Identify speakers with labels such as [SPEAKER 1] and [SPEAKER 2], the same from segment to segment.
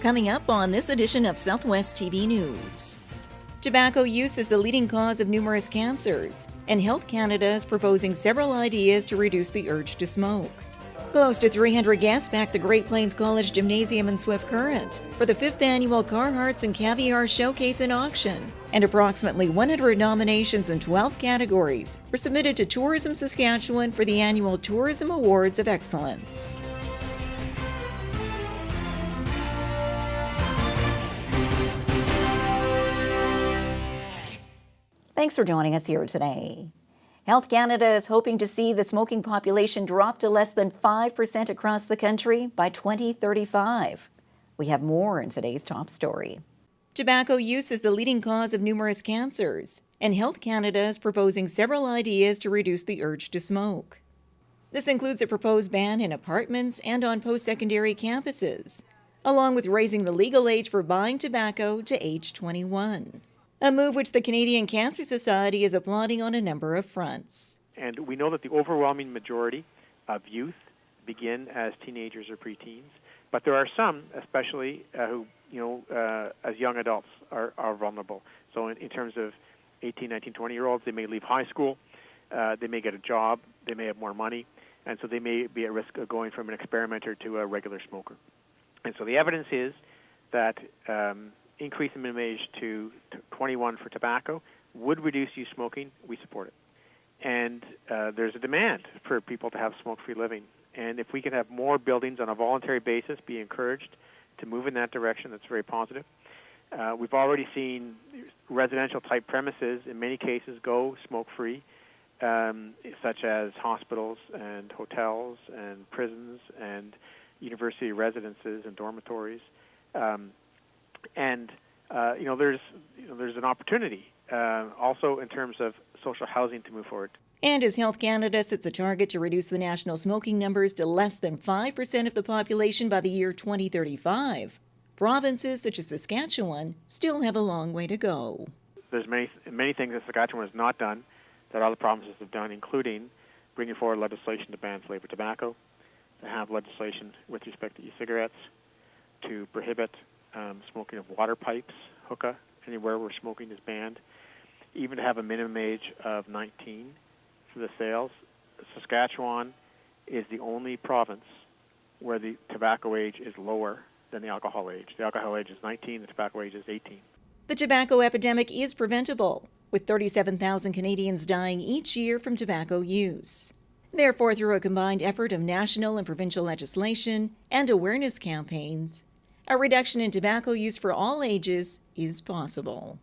[SPEAKER 1] Coming up on this edition of Southwest TV News. Tobacco use is the leading cause of numerous cancers, and Health Canada is proposing several ideas to reduce the urge to smoke. Close to 300 guests packed the Great Plains College Gymnasium in Swift Current for the 5th annual Carhartts and Caviar Showcase and Auction, and approximately 100 nominations in 12 categories were submitted to Tourism Saskatchewan for the annual Tourism Awards of Excellence. Thanks for joining us here today. Health Canada is hoping to see the smoking population drop to less than 5% across the country by 2035. We have more in today's top story. Tobacco use is the leading cause of numerous cancers, and Health Canada is proposing several ideas to reduce the urge to smoke. This includes a proposed ban in apartments and on post-secondary campuses, along with raising the legal age for buying tobacco to age 21. A move which the Canadian Cancer Society is applauding on a number of fronts.
[SPEAKER 2] And we know that the overwhelming majority of youth begin as teenagers or preteens, but there are some, especially who, as young adults are vulnerable. So in terms of 18, 19, 20-year-olds, they may leave high school, they may get a job, they may have more money, and so they may be at risk of going from an experimenter to a regular smoker. And so the evidence is that increase the minimum age to 21 for tobacco would reduce youth smoking. We support it. And there's a demand for people to have smoke-free living. And if we can have more buildings on a voluntary basis be encouraged to move in that direction, that's very positive. We've already seen residential-type premises, in many cases, go smoke-free, such as hospitals and hotels and prisons and university residences and dormitories. There's an opportunity also in terms of social housing to move forward.
[SPEAKER 1] And as Health Canada sets a target to reduce the national smoking numbers to less than 5% of the population by the year 2035, provinces such as Saskatchewan still have a long way to go.
[SPEAKER 2] There's many things that Saskatchewan has not done that other provinces have done, including bringing forward legislation to ban flavored tobacco, to have legislation with respect to e-cigarettes, to prohibit smoking of water pipes, hookah, anywhere where smoking is banned, even to have a minimum age of 19 for the sales. Saskatchewan is the only province where the tobacco age is lower than the alcohol age. The alcohol age is 19, the tobacco age is 18.
[SPEAKER 1] The tobacco epidemic is preventable, with 37,000 Canadians dying each year from tobacco use. Therefore, through a combined effort of national and provincial legislation and awareness campaigns, a reduction in tobacco use for all ages is possible.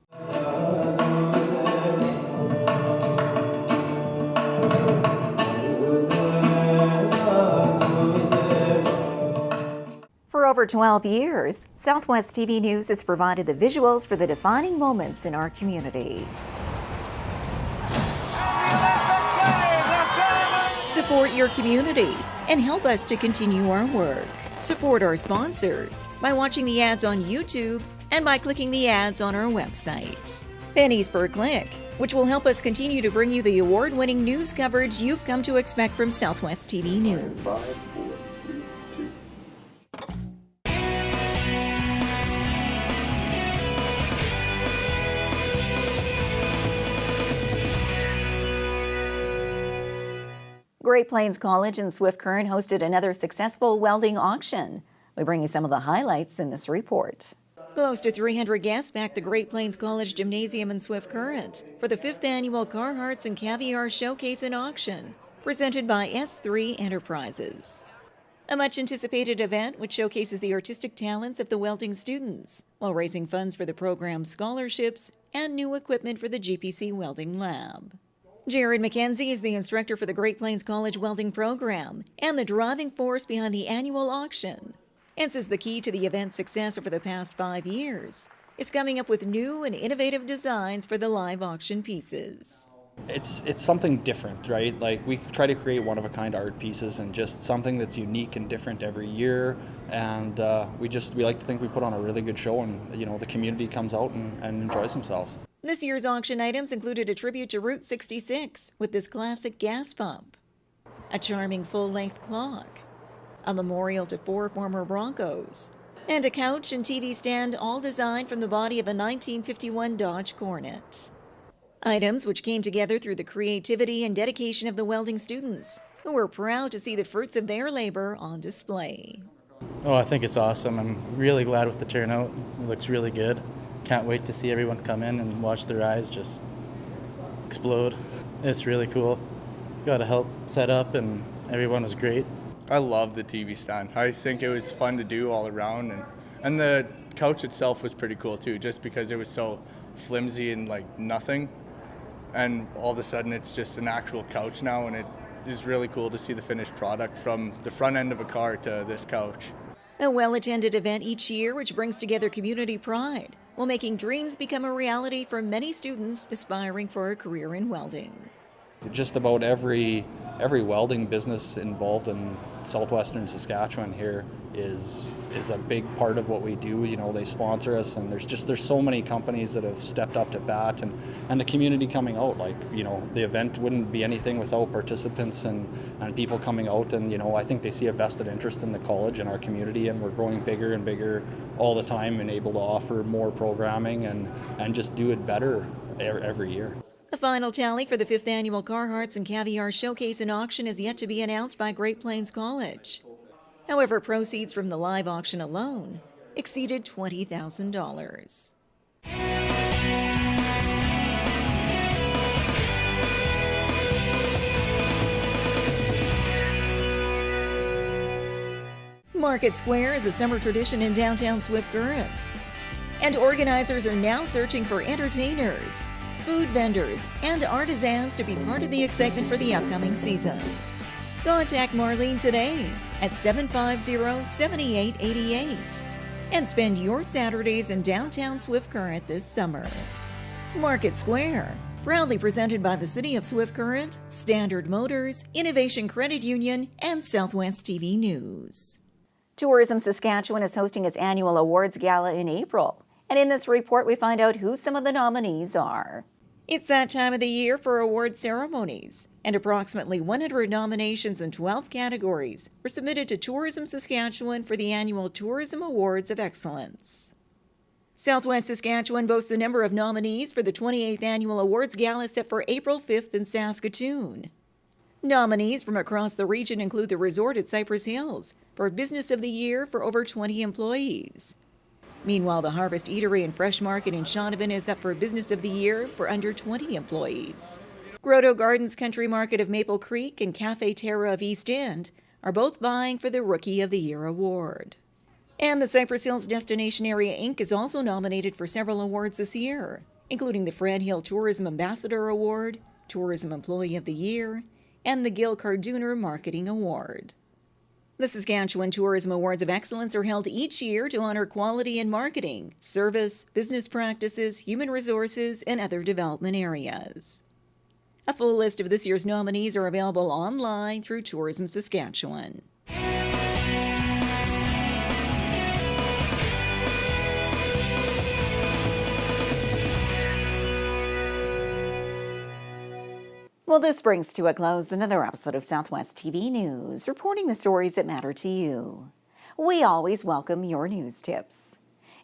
[SPEAKER 1] For over 12 years, Southwest TV News has provided the visuals for the defining moments in our community. Support your community and help us to continue our work. Support our sponsors by watching the ads on YouTube and by clicking the ads on our website. Pennies per click, which will help us continue to bring you the award-winning news coverage you've come to expect from Southwest TV News. Great Plains College in Swift Current hosted another successful welding auction. We bring you some of the highlights in this report. Close to 300 guests packed the Great Plains College Gymnasium in Swift Current for the 5th annual Carhartts and Caviar Showcase and Auction, presented by S3 Enterprises. A much-anticipated event which showcases the artistic talents of the welding students, while raising funds for the program's scholarships and new equipment for the GPC Welding Lab. Jared McKenzie is the instructor for the Great Plains College Welding Program and the driving force behind the annual auction, and says the key to the event's success over the past 5 years is coming up with new and innovative designs for the live auction pieces.
[SPEAKER 3] It's something different, right? Like, we try to create one-of-a-kind art pieces and just something that's unique and different every year. And we like to think we put on a really good show, and the community comes out and enjoys themselves.
[SPEAKER 1] This year's auction items included a tribute to Route 66 with this classic gas pump, a charming full-length clock, a memorial to 4 former Broncos, And a couch and TV stand, all designed from the body of a 1951 Dodge Coronet. Items which came together through the creativity and dedication of the welding students, who were proud to see the fruits of their labor on display.
[SPEAKER 4] Oh, I think it's awesome. I'm really glad with the turnout. It looks really good. Can't wait to see everyone come in and watch their eyes just explode. It's really cool. Got to help set up, and everyone was great.
[SPEAKER 5] I love the TV stand. I think it was fun to do all around, and the couch itself was pretty cool too, just because it was so flimsy and like nothing. And all of a sudden it's just an actual couch now, and it is really cool to see the finished product from the front end of a car to this couch.
[SPEAKER 1] A well-attended event each year which brings together community pride, while making dreams become a reality for many students aspiring for a career in welding.
[SPEAKER 3] Just about every welding business involved in southwestern Saskatchewan here is a big part of what we do. You know, they sponsor us, and there's so many companies that have stepped up to bat, and the community coming out. Like, you know, the event wouldn't be anything without participants and people coming out, and you know, I think they see a vested interest in the college and our community, and we're growing bigger and bigger all the time and able to offer more programming and just do it better every year.
[SPEAKER 1] The final tally for the 5th annual Carhartts and Caviar Showcase and Auction is yet to be announced by Great Plains College. However, proceeds from the live auction alone exceeded $20,000. Market Square is a summer tradition in downtown Swift Current, and organizers are now searching for entertainers, food vendors, and artisans to be part of the excitement for the upcoming season. Contact Marlene today at 750-7888 and spend your Saturdays in downtown Swift Current this summer. Market Square, proudly presented by the City of Swift Current, Standard Motors, Innovation Credit Union, and Southwest TV News. Tourism Saskatchewan is hosting its annual awards gala in April, and in this report we find out who some of the nominees are. It's that time of the year for award ceremonies, and approximately 100 nominations in 12 categories were submitted to Tourism Saskatchewan for the annual Tourism Awards of Excellence. Southwest Saskatchewan boasts a number of nominees for the 28th Annual Awards Gala set for April 5th in Saskatoon. Nominees from across the region include the resort at Cypress Hills for Business of the Year for over 20 employees. Meanwhile, the Harvest Eatery and Fresh Market in Shaunavon is up for Business of the Year for under 20 employees. Grotto Gardens Country Market of Maple Creek and Cafe Terra of East End are both vying for the Rookie of the Year award. And the Cypress Hills Destination Area Inc. is also nominated for several awards this year, including the Fran Hill Tourism Ambassador Award, Tourism Employee of the Year, and the Gil Carduner Marketing Award. The Saskatchewan Tourism Awards of Excellence are held each year to honor quality in marketing, service, business practices, human resources, and other development areas. A full list of this year's nominees are available online through Tourism Saskatchewan. Well, this brings to a close another episode of Southwest TV News, reporting the stories that matter to you. We always welcome your news tips.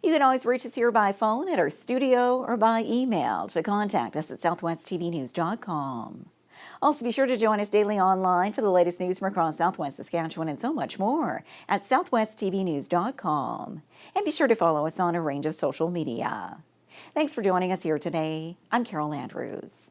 [SPEAKER 1] You can always reach us here by phone at our studio or by email to contact us at southwesttvnews.com. Also, be sure to join us daily online for the latest news from across Southwest Saskatchewan and so much more at southwesttvnews.com. And be sure to follow us on a range of social media. Thanks for joining us here today. I'm Carol Andrews.